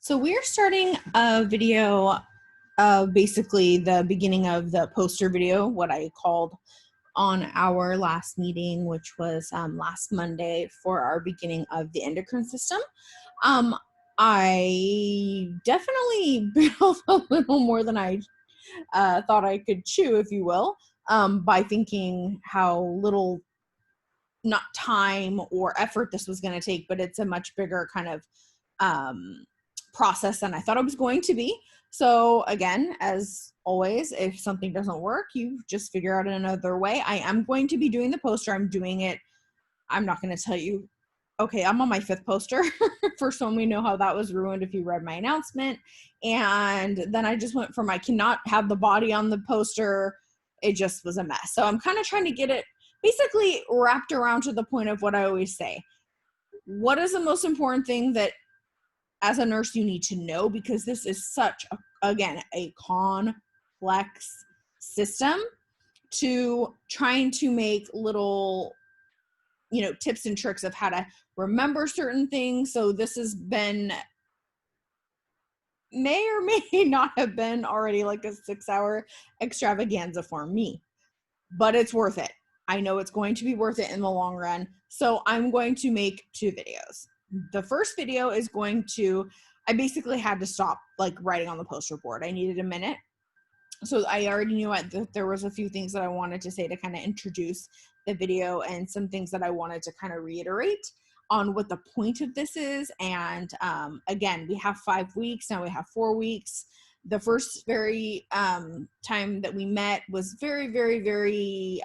So we're starting a video of basically the beginning of the poster video, what I called on our last meeting, which was last Monday for our beginning of the endocrine system. I definitely bit off a little more than I thought I could chew, if you will, by thinking how little, not time or effort this was going to take, but it's a much bigger kind of process than I thought it was going to be. So again, as always, if something doesn't work, you just figure out another way. I am going to be doing the poster. I'm doing it. I'm not going to tell you. Okay, I'm on my 5th poster. First one, we know how that was ruined if you read my announcement. And then I just went from I cannot have the body on the poster. It just was a mess. So I'm kind of trying to get it basically wrapped around to the point of what I always say. What is the most important thing that as a nurse you need to know? Because this is such a complex system, to trying to make little tips and tricks of how to remember certain things. So this has been, may or may not have been already like a 6-hour extravaganza for me, but it's worth it. I know it's going to be worth it in the long run. So I'm going to make 2 videos. The first video is I basically had to stop like writing on the poster board. I needed a minute. So I already knew that there was a few things that I wanted to say to kind of introduce the video, and some things that I wanted to kind of reiterate on what the point of this is. And again, we have 5 weeks, now we have 4 weeks. The first very time that we met was very, very, very,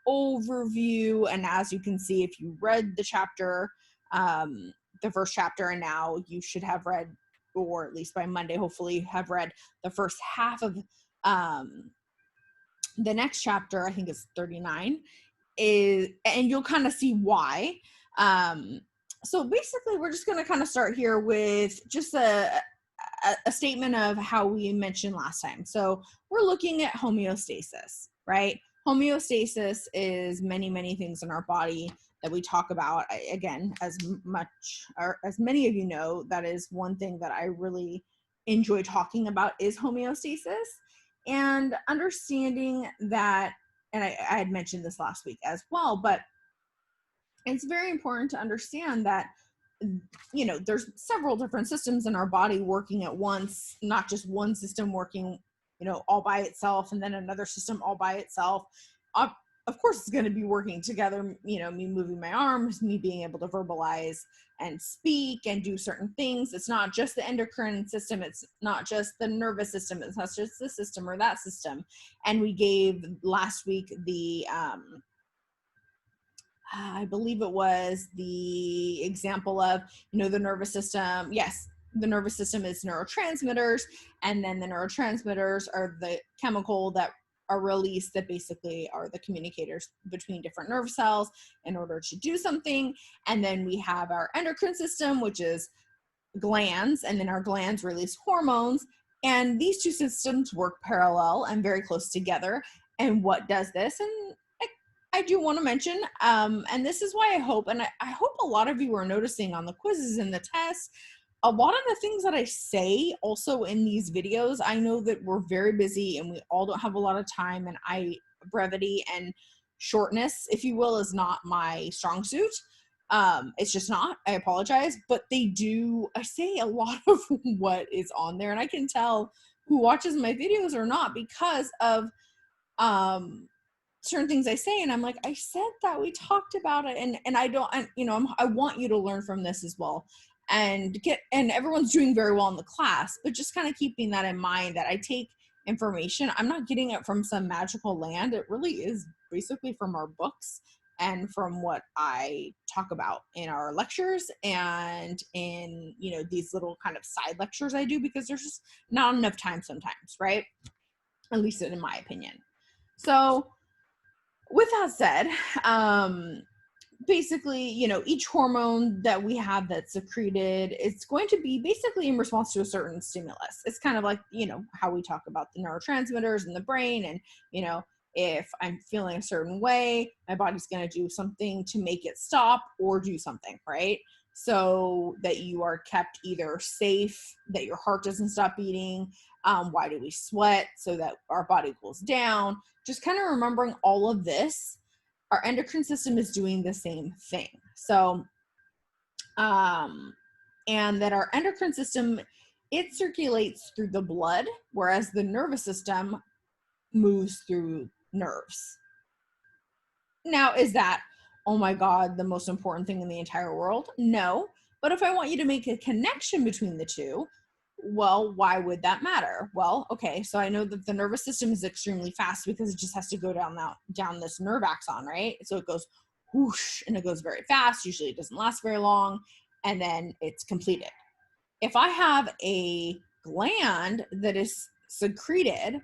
overview. And as you can see, if you read the chapter, the first chapter, and now you should have read, or at least by Monday, hopefully you have read the first half of the next chapter, I think it's 39, and you'll kind of see why. So basically, we're just going to kind of start here with just a statement of how we mentioned last time. So we're looking at homeostasis, right? Homeostasis is many, many things in our body that we talk about. Again, as many of you know, that is one thing that I really enjoy talking about, is homeostasis, and understanding that, and I had mentioned this last week as well, but it's very important to understand that there's several different systems in our body working at once, not just one system working all by itself and then another system all by itself. Of course it's going to be working together, me moving my arms, me being able to verbalize and speak and do certain things. It's not just the endocrine system, it's not just the nervous system, it's not just this system or that system. And we gave last week the I believe it was the example of, the nervous system. Yes, the nervous system is neurotransmitters, and then the neurotransmitters are the chemical that are released that basically are the communicators between different nerve cells in order to do something. And then we have our endocrine system, which is glands, and then our glands release hormones. And these 2 systems work parallel and very close together. And what does this? And I do want to mention, and this is why I hope a lot of you are noticing on the quizzes and the tests, a lot of the things that I say also in these videos. I know that we're very busy and we all don't have a lot of time, and brevity and shortness, if you will, is not my strong suit. It's just not. I apologize, but I say a lot of what is on there, and I can tell who watches my videos or not because of certain things I say, and I'm like, I said that, we talked about it, and I don't, I want you to learn from this as well, and everyone's doing very well in the class, but just kind of keeping that in mind, that I take information, I'm not getting it from some magical land. It really is basically from our books and from what I talk about in our lectures and in, these little kind of side lectures I do, because there's just not enough time sometimes, right? At least in my opinion. So with that said, basically, each hormone that we have that's secreted, it's going to be basically in response to a certain stimulus. It's kind of like, how we talk about the neurotransmitters in the brain, and, If I'm feeling a certain way, my body's going to do something to make it stop or do something, right? So that you are kept either safe, that your heart doesn't stop beating. Why do we sweat? So that our body cools down. Just kind of remembering all of this. Our endocrine system is doing the same thing. So, and that our endocrine system, it circulates through the blood, whereas the nervous system moves through nerves. Now, is that, oh my God, the most important thing in the entire world? No. But if I want you to make a connection between the two, well, why would that matter? Well, okay, so I know that the nervous system is extremely fast because it just has to go down this nerve axon, right? So it goes whoosh, and it goes very fast. Usually it doesn't last very long, and then it's completed. If I have a gland that is secreted,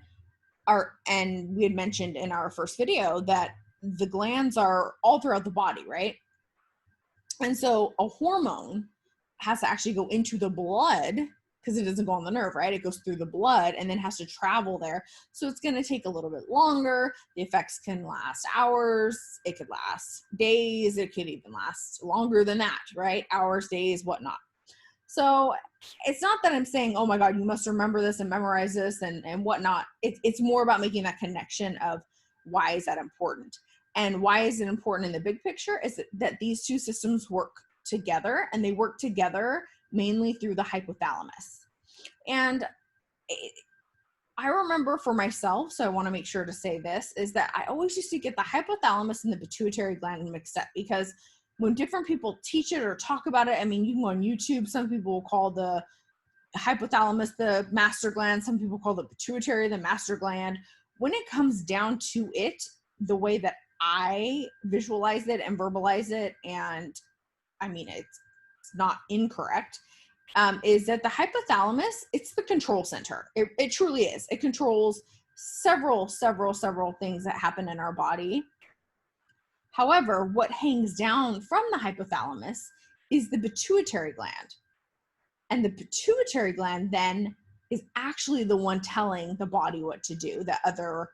and we had mentioned in our first video that the glands are all throughout the body, right? And so a hormone has to actually go into the blood because it doesn't go on the nerve, right? It goes through the blood and then has to travel there. So it's going to take a little bit longer. The effects can last hours. It could last days. It could even last longer than that, right? Hours, days, whatnot. So it's not that I'm saying, oh my God, you must remember this and memorize this and whatnot. It's more about making that connection of why is that important? And why is it important in the big picture is that these two systems work together, and they work together mainly through the hypothalamus. And I remember for myself, so I want to make sure to say this, is that I always used to get the hypothalamus and the pituitary gland mixed up, because when different people teach it or talk about it, I mean, you can go on YouTube, some people will call the hypothalamus the master gland, some people call the pituitary the master gland. When it comes down to it, the way that I visualize it and verbalize it, and I mean, it's not incorrect, is that the hypothalamus, it's the control center. It truly is. It controls several things that happen in our body. However, what hangs down from the hypothalamus is the pituitary gland. And the pituitary gland then is actually the one telling the body what to do, the other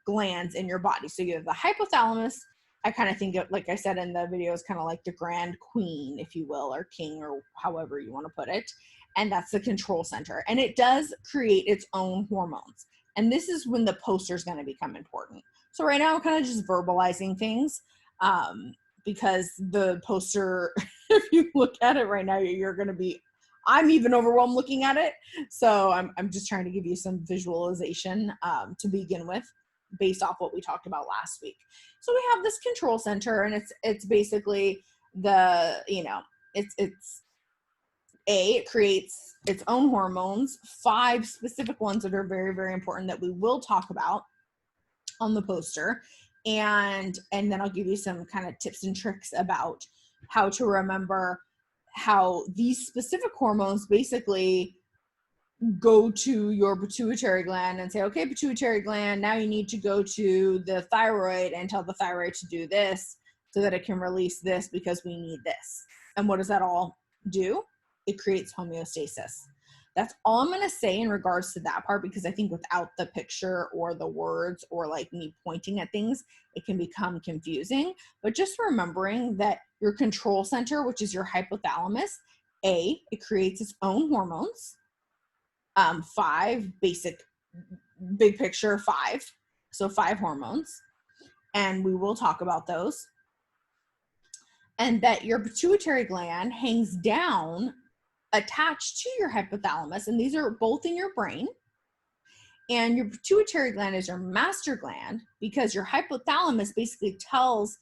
glands in your body. So you have the hypothalamus. I kind of think of, like I said in the video, is kind of like the grand queen, if you will, or king, or however you want to put it. And that's the control center. And it does create its own hormones. And this is when the poster is going to become important. So right now I'm kind of just verbalizing things, because the poster, if you look at it right now, you're going to be, I'm even overwhelmed looking at it. So I'm just trying to give you some visualization to begin with, based off what we talked about last week. So we have this control center, and it's basically the, it creates its own hormones, 5 specific ones that are very, very important that we will talk about on the poster. And then I'll give you some kind of tips and tricks about how to remember how these specific hormones basically go to your pituitary gland and say, okay, pituitary gland, now you need to go to the thyroid and tell the thyroid to do this so that it can release this because we need this. And what does that all do? It creates homeostasis. That's all I'm going to say in regards to that part, because I think without the picture or the words or like me pointing at things, it can become confusing. But just remembering that your control center, which is your hypothalamus, it creates its own hormones. 5 basic, big picture, 5. So 5 hormones. And we will talk about those. And that your pituitary gland hangs down attached to your hypothalamus, and these are both in your brain. And your pituitary gland is your master gland, because your hypothalamus basically tells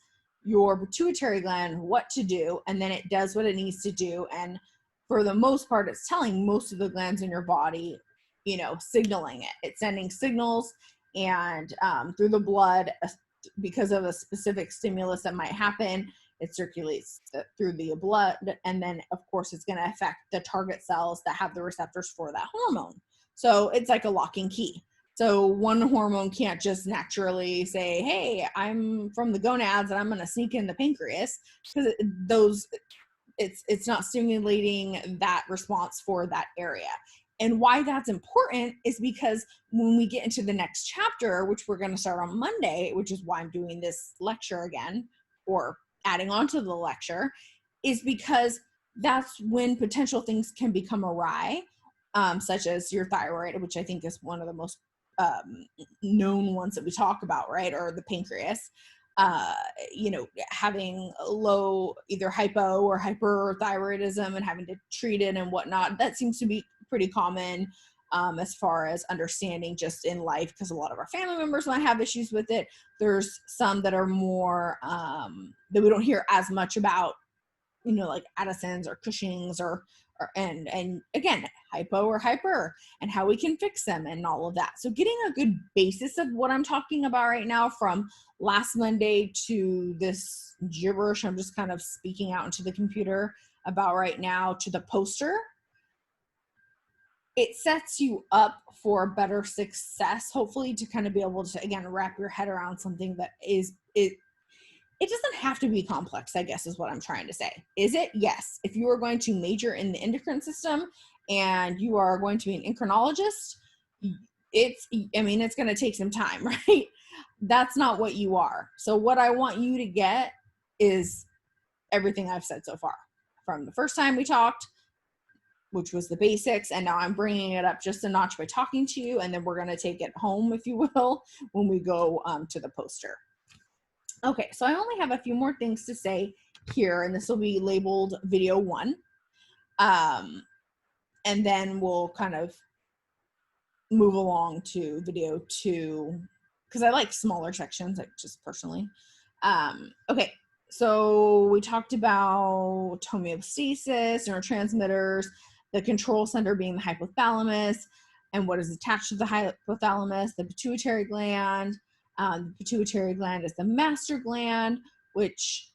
your pituitary gland what to do, and then it does what it needs to do. And for the most part, it's telling most of the glands in your body, signaling it. It's sending signals, and through the blood, because of a specific stimulus that might happen, it circulates through the blood, and then of course it's going to affect the target cells that have the receptors for that hormone. So it's like a lock and key. So one hormone can't just naturally say, hey, I'm from the gonads and I'm going to sneak in the pancreas, because it's not stimulating that response for that area. And why that's important is because when we get into the next chapter, which we're going to start on Monday, which is why I'm doing this lecture again, or adding on to the lecture, is because that's when potential things can become awry, such as your thyroid, which I think is one of the most known ones that we talk about, right? Or the pancreas, having low, either hypo or hyperthyroidism and having to treat it and whatnot. That seems to be pretty common as far as understanding just in life, because a lot of our family members might have issues with it. There's some that are more, that we don't hear as much about, like Addison's or Cushing's and again, hypo or hyper, and how we can fix them and all of that. So getting a good basis of what I'm talking about right now, from last Monday to this gibberish I'm just kind of speaking out into the computer about right now, to the poster, it sets you up for better success, hopefully, to kind of be able to, again, wrap your head around something that it doesn't have to be complex, I guess is what I'm trying to say. Is it? Yes. If you are going to major in the endocrine system and you are going to be an endocrinologist, it's going to take some time, right? That's not what you are. So what I want you to get is everything I've said so far, from the first time we talked, which was the basics, and now I'm bringing it up just a notch by talking to you, and then we're going to take it home, if you will, when we go to the poster. Okay, so I only have a few more things to say here, and this will be labeled video 1. And then we'll kind of move along to video 2, because I like smaller sections, like just personally. Okay, so we talked about homeostasis, neurotransmitters, the control center being the hypothalamus, and what is attached to the hypothalamus, the pituitary gland. The pituitary gland is the master gland, which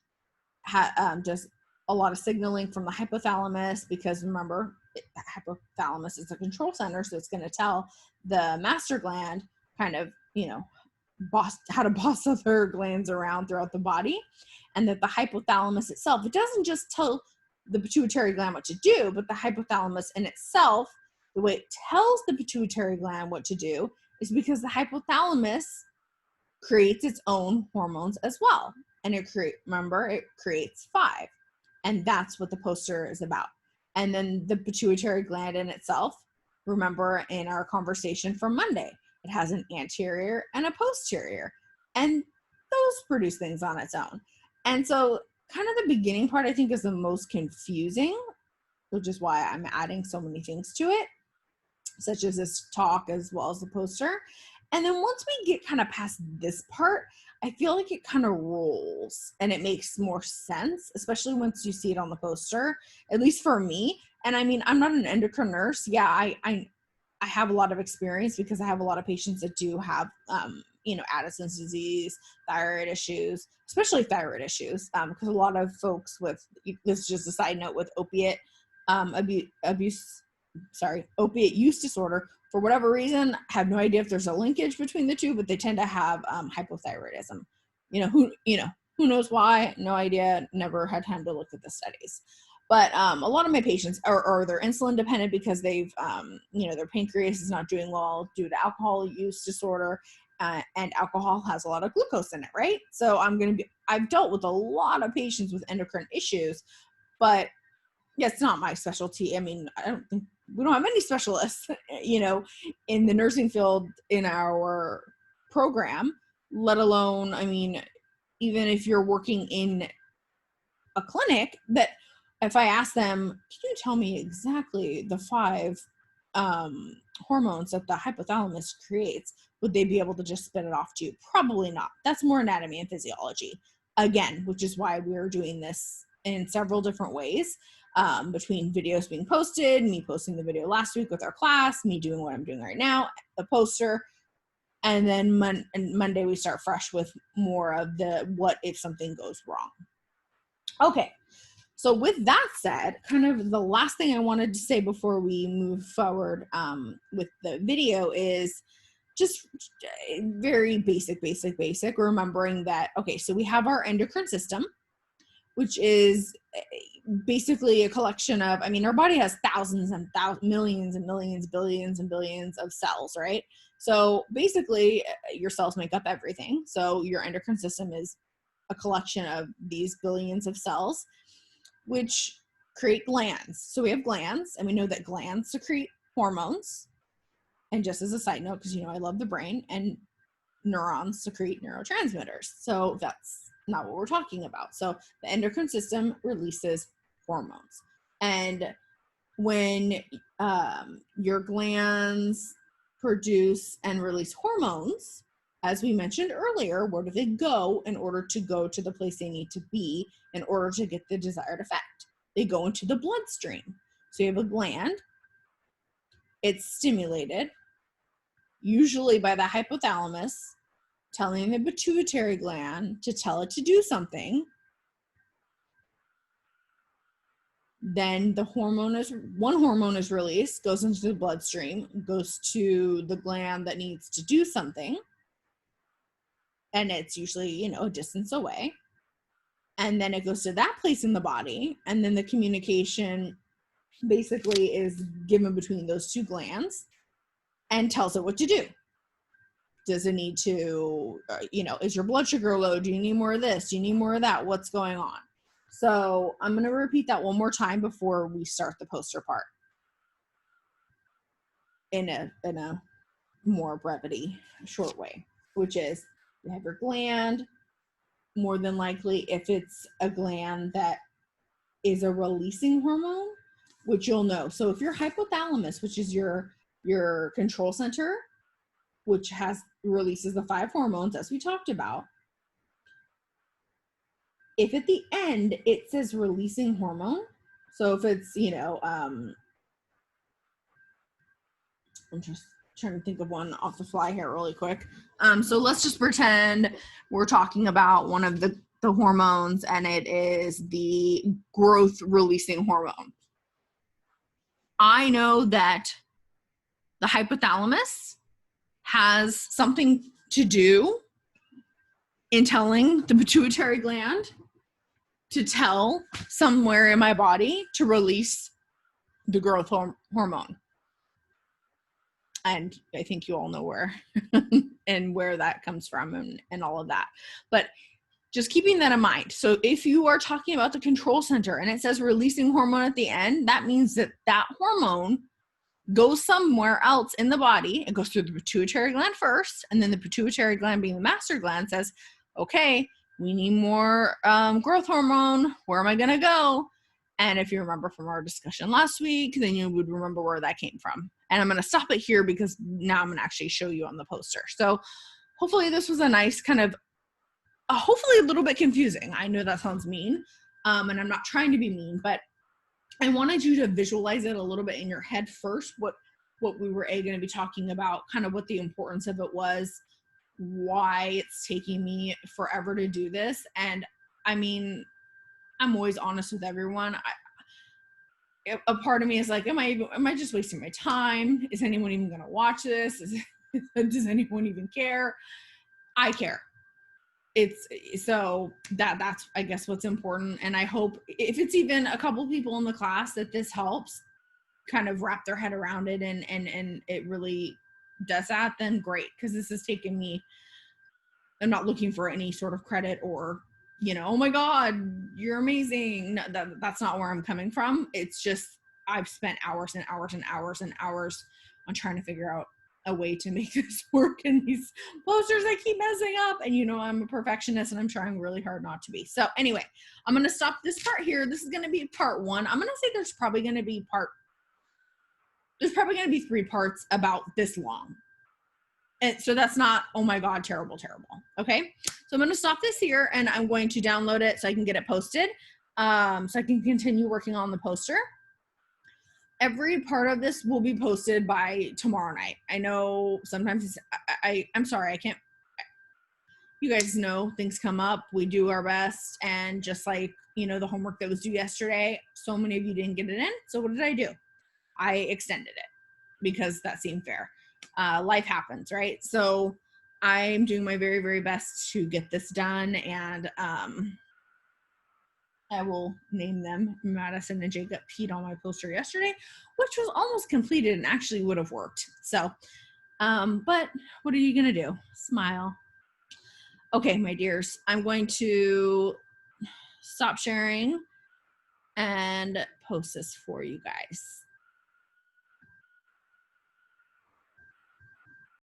does a lot of signaling from the hypothalamus, because remember, hypothalamus is a control center, so it's going to tell the master gland kind of, how to boss other glands around throughout the body. And that the hypothalamus itself, it doesn't just tell the pituitary gland what to do, but the hypothalamus in itself, the way it tells the pituitary gland what to do is because the hypothalamus creates its own hormones as well. And it creates 5. And that's what the poster is about. And then the pituitary gland in itself, remember in our conversation from Monday, it has an anterior and a posterior. And those produce things on its own. And so kind of the beginning part, I think, is the most confusing, which is why I'm adding so many things to it, such as this talk as well as the poster. And then once we get kind of past this part, I feel like it kind of rolls and it makes more sense, especially once you see it on the poster, at least for me. And I mean, I'm not an endocrine nurse. Yeah, I have a lot of experience because I have a lot of patients that do have, Addison's disease, thyroid issues, especially thyroid issues, because a lot of folks with, this is just a side note, with opiate use disorder, for whatever reason, I have no idea if there's a linkage between the two, but they tend to have hypothyroidism. Who knows why? No idea. Never had time to look at the studies. But a lot of my patients are they're insulin dependent because they've, their pancreas is not doing well due to alcohol use disorder, and alcohol has a lot of glucose in it, right? So I've dealt with a lot of patients with endocrine issues, but yeah, it's not my specialty. I mean, I don't think we don't have any specialists, in the nursing field in our program, let alone, I mean, even if you're working in a clinic, that if I ask them, can you tell me exactly the 5 hormones that the hypothalamus creates, would they be able to just spit it off to you? Probably not. That's more anatomy and physiology, again, which is why we're doing this in several different ways, between videos being posted, me posting the video last week with our class, me doing what I'm doing right now, the poster, and then Monday we start fresh with more of the what if something goes wrong. Okay, so with that said, kind of the last thing I wanted to say before we move forward with the video is just very basic, remembering that, okay, so we have our endocrine system, which is basically a collection of, I mean, our body has thousands and millions and millions, billions and billions of cells, right? So basically, your cells make up everything. So your endocrine system is a collection of these billions of cells, which create glands. So we have glands, and we know that glands secrete hormones. And just as a side note, because I love the brain, and neurons secrete neurotransmitters. So that's not what we're talking about. So the endocrine system releases hormones. And when your glands produce and release hormones, as we mentioned earlier, where do they go in order to go to the place they need to be in order to get the desired effect? They go into the bloodstream. So you have a gland, it's stimulated, usually by the hypothalamus, telling the pituitary gland to tell it to do something. Then one hormone is released, goes into the bloodstream, goes to the gland that needs to do something. And it's usually, a distance away. And then it goes to that place in the body. And then the communication basically is given between those two glands and tells it what to do. Does it need to, is your blood sugar low? Do you need more of this? Do you need more of that? What's going on? So I'm going to repeat that one more time before we start the poster part in a more brevity, short way, which is you have your gland. More than likely, if it's a gland that is a releasing hormone, which you'll know. So if your hypothalamus, which is your control center, which releases the 5 hormones as we talked about, if at the end it says releasing hormone, so if it's, I'm just trying to think of one off the fly here really quick. So let's just pretend we're talking about one of the hormones, and it is the growth releasing hormone. I know that the hypothalamus has something to do in telling the pituitary gland to tell somewhere in my body to release the growth hormone. And I think you all know where and where that comes from and all of that. But just keeping that in mind. So if you are talking about the control center and it says releasing hormone at the end, that means that hormone goes somewhere else in the body. It goes through the pituitary gland first, and then the pituitary gland, being the master gland, says, okay, we need more growth hormone. Where am I going to go? And if you remember from our discussion last week, then you would remember where that came from. And I'm going to stop it here because now I'm going to actually show you on the poster. So hopefully this was a nice kind of, hopefully a little bit confusing. I know that sounds mean, and I'm not trying to be mean, but I wanted you to visualize it a little bit in your head first, what we were going to be talking about, kind of what the importance of it was, why it's taking me forever to do this. And I mean, I'm always honest with everyone. A part of me is like, am I just wasting my time? Is anyone even going to watch this? Does anyone even care? I care. So that's I guess what's important. And I hope if it's even a couple people in the class that this helps kind of wrap their head around it and it really does that, then great. Because this has taken me, I'm not looking for any sort of credit or, oh my God, you're amazing. No, that's not where I'm coming from. It's just, I've spent hours and hours and hours and hours on trying to figure out a way to make this work, and these posters I keep messing up, and I'm a perfectionist and I'm trying really hard not to be. So anyway, I'm going to stop this part here. This is going to be part 1. I'm going to say there's probably going to be 3 parts about this long. And so that's not, oh my God, terrible. Okay. So I'm going to stop this here and I'm going to download it so I can get it posted. So I can continue working on the poster. Every part of this will be posted by tomorrow night. I know sometimes I'm sorry, I can't, you guys know things come up. We do our best. And just like, the homework that was due yesterday, so many of you didn't get it in. So what did I do? I extended it because that seemed fair. Life happens, right? So I'm doing my very, very best to get this done. And I will name them. Madison and Jacob peed on my poster yesterday, which was almost completed and actually would have worked. So, but what are you going to do? Smile. Okay, my dears, I'm going to stop sharing and post this for you guys.